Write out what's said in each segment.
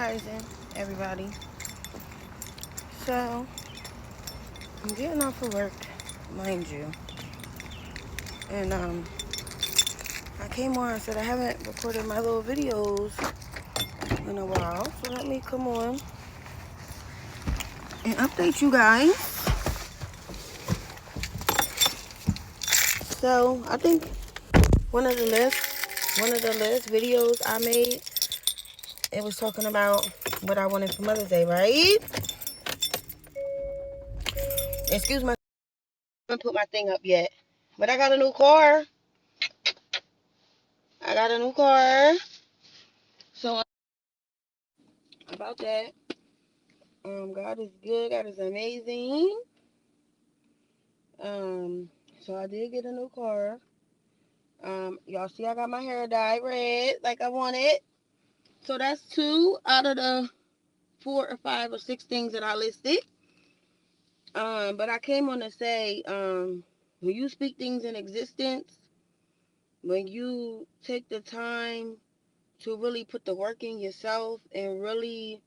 Rising, everybody. So, I'm getting off of work, mind you. And I came on and said I haven't recorded my little videos in a while. So let me come on and update you guys. So, I think one of the last videos I made, it was talking about what I wanted for Mother's Day, right? Excuse my, I haven't put my thing up yet. But I got a new car. So about that, God is good. God is amazing. So I did get a new car. Y'all see I got my hair dyed red like I wanted. So that's 2 out of the 4 or 5 or 6 things that I listed. But I came on to say, when you speak things in existence, when you take the time to really put the work in yourself and really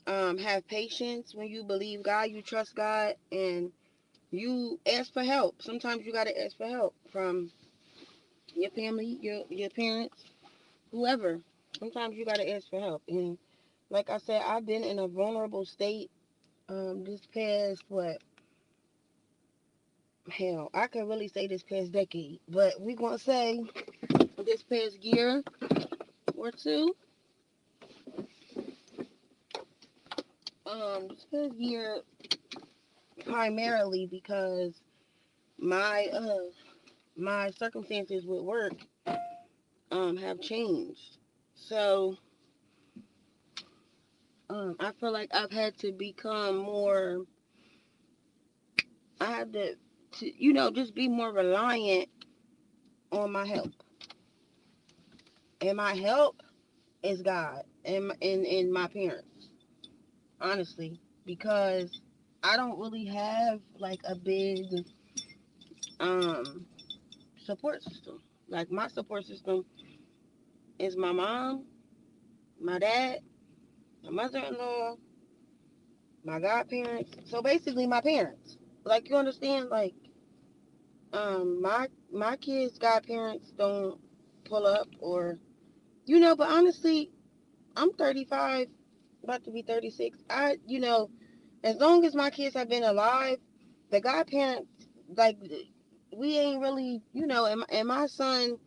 have patience, when you believe God, you trust God, and you ask for help. Sometimes you got to ask for help from your family, your parents, whoever. Sometimes you got to ask for help. And like I said, I've been in a vulnerable state this past, I could really say this past decade, but we going to say this past year or two. This past year primarily because my my circumstances with work have changed. So I feel like I've had to become more. I had to just be more reliant on my help, and my help is God and my parents, honestly, because I don't really have like a big um support system. Like my support system is my mom, my dad, my mother-in-law, my godparents. So basically, my parents. Like you understand, like my kids' godparents don't pull up but honestly, I'm 35, about to be 36. As long as my kids have been alive, the godparents, like, we ain't really, and my son,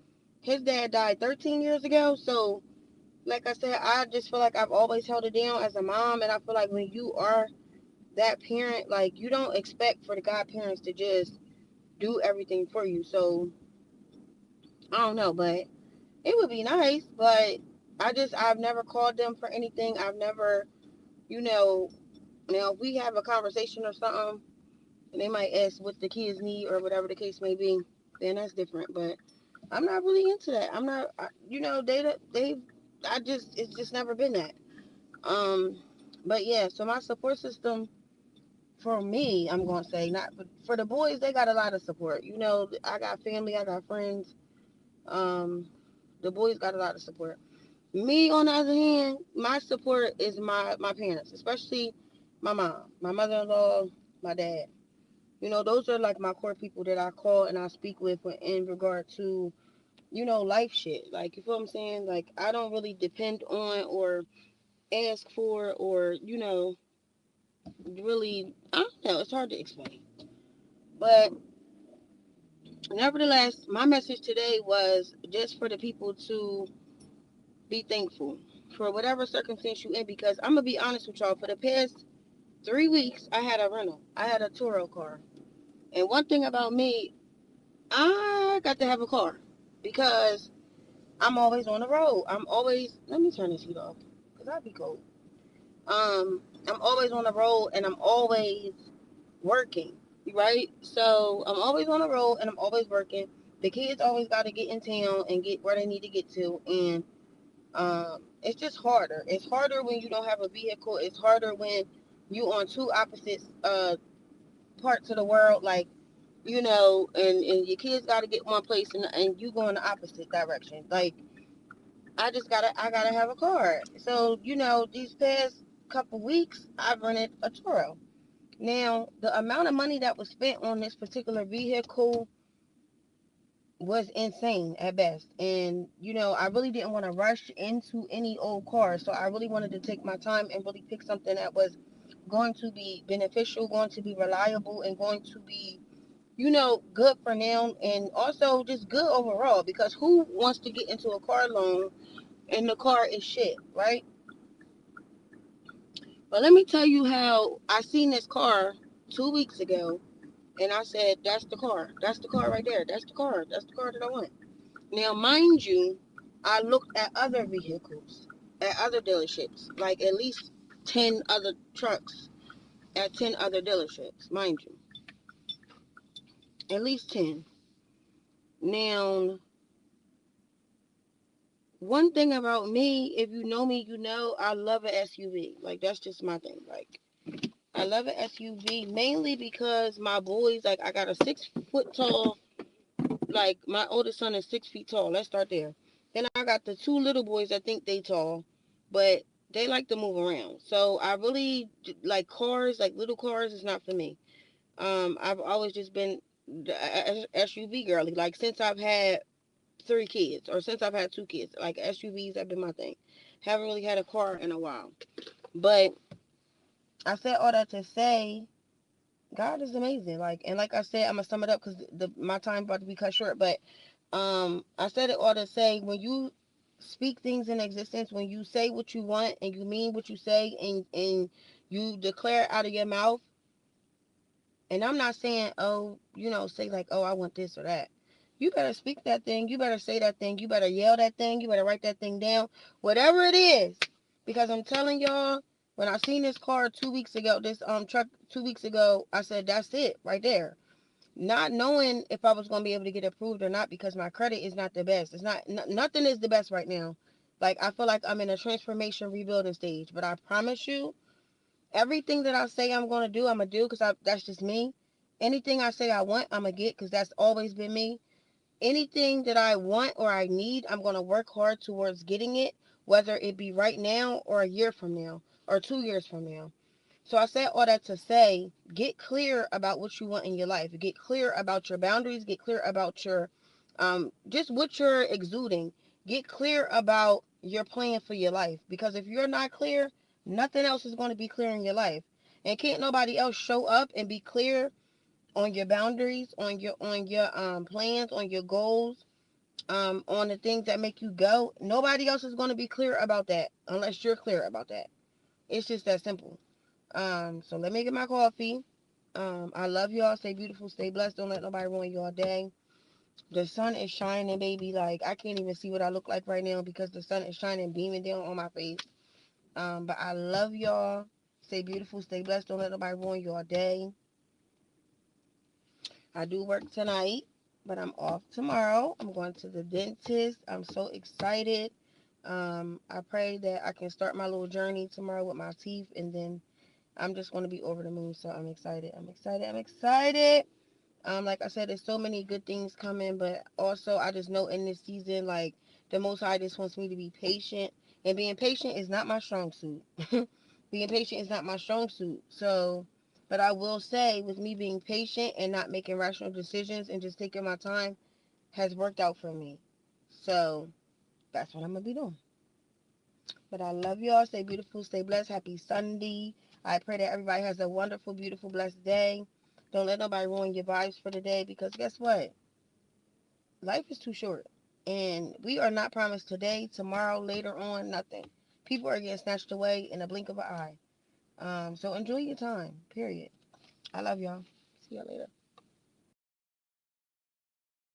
his dad died 13 years ago. So, like I said, I just feel like I've always held it down as a mom. And I feel like when you are that parent, like, you don't expect for the godparents to just do everything for you. So, I don't know, but it would be nice. But I've never called them for anything. I've never, you know, now if we have a conversation or something, and they might ask what the kids need or whatever the case may be, then that's different. But I'm not really into that. I'm not, it's just never been that. But yeah, so my support system for me, I'm going to say, not for the boys, they got a lot of support. I got family, I got friends. Um, the boys got a lot of support. Me, on the other hand, my support is my parents, especially my mom, my mother-in-law, my dad. Those are like my core people that I call and I speak with in regard to, life shit. Like, you feel what I'm saying? Like, I don't really depend on or ask for or, really, I don't know. It's hard to explain. But nevertheless, my message today was just for the people to be thankful for whatever circumstance you in, because I'm going to be honest with y'all. For the past 3 weeks, I had a rental. I had a Turo car. And one thing about me, I got to have a car because I'm always on the road. Let me turn this heat off because I'd be cold. I'm always on the road and I'm always working, right? So I'm always on the road and I'm always working. The kids always got to get in town and get where they need to get to. And it's just harder. It's harder when you don't have a vehicle. It's harder when you on two opposite parts of the world, like, and your kids got to get one place and you go in the opposite direction. Like, I gotta have a car. So, these past couple weeks, I've rented a Toro. Now, the amount of money that was spent on this particular vehicle was insane at best. And, I really didn't want to rush into any old car. So I really wanted to take my time and really pick something that was going to be beneficial, going to be reliable, and going to be, good for now, and also just good overall. Because who wants to get into a car loan and the car is shit, right? But let me tell you how I seen this car 2 weeks ago, and I said, "That's the car. That's the car right there. That's the car. That's the car that I want." Now, mind you, I looked at other vehicles, at other dealerships, like at least 10 other trucks at 10 other dealerships, mind you, at least 10. Now, one thing about me, if you know me, I love an SUV. Like, that's just my thing. Like, I love an SUV mainly because my boys, like, I got a 6 foot tall, like, my oldest son is 6 feet tall. Let's start there. Then I got the two little boys that think they tall, but they like to move around. So I really like cars, like little cars is not for me. I've always just been the SUV girly. Like, since I've had 3 kids, or since I've had 2 kids, like SUVs have been my thing. Haven't really had a car in a while. But I said all that to say God is amazing. Like, and like I said, I'm gonna sum it up because my time about to be cut short. But I said it all to say, when you speak things in existence, when you say what you want and you mean what you say, and you declare out of your mouth. And I'm not saying, oh, say like, oh, I want this or that. You better speak that thing. You better say that thing. You better yell that thing. You better write that thing down. Whatever it is. Because I'm telling y'all, when I seen this car 2 weeks ago, this truck 2 weeks ago, I said, that's it right there. Not knowing if I was going to be able to get approved or not, because my credit is not the best. It's not, nothing is the best right now. Like, I feel like I'm in a transformation rebuilding stage. But I promise you, everything that I say I'm going to do, I'm going to do, because that's just me. Anything I say I want, I'm going to get, because that's always been me. Anything that I want or I need, I'm going to work hard towards getting it, whether it be right now or a year from now or 2 years from now. So I said all that to say, get clear about what you want in your life. Get clear about your boundaries. Get clear about your, just what you're exuding. Get clear about your plan for your life. Because if you're not clear, nothing else is going to be clear in your life. And can't nobody else show up and be clear on your boundaries, on your plans, on your goals, on the things that make you go. Nobody else is going to be clear about that unless you're clear about that. It's just that simple. So let me get my coffee. I love y'all. Stay beautiful. Stay blessed. Don't let nobody ruin your day. The sun is shining, baby. Like, I can't even see what I look like right now because the sun is shining, beaming down on my face. But I love y'all. Stay beautiful. Stay blessed. Don't let nobody ruin your day. I do work tonight, but I'm off tomorrow. I'm going to the dentist. I'm so excited. I pray that I can start my little journey tomorrow with my teeth, and then I'm just going to be over the moon. So I'm excited. I'm excited. I'm excited. Like I said, there's so many good things coming, but also I just know in this season, like, the Most High just wants me to be patient, and being patient is not my strong suit. Being patient is not my strong suit. So, but I will say, with me being patient and not making rational decisions and just taking my time, has worked out for me. So that's what I'm gonna be doing. But I love y'all. Stay beautiful. Stay blessed. Happy Sunday. I pray that everybody has a wonderful, beautiful, blessed day. Don't let nobody ruin your vibes for the day, because guess what? Life is too short. And we are not promised today, tomorrow, later on, nothing. People are getting snatched away in a blink of an eye. So enjoy your time, period. I love y'all. See y'all later.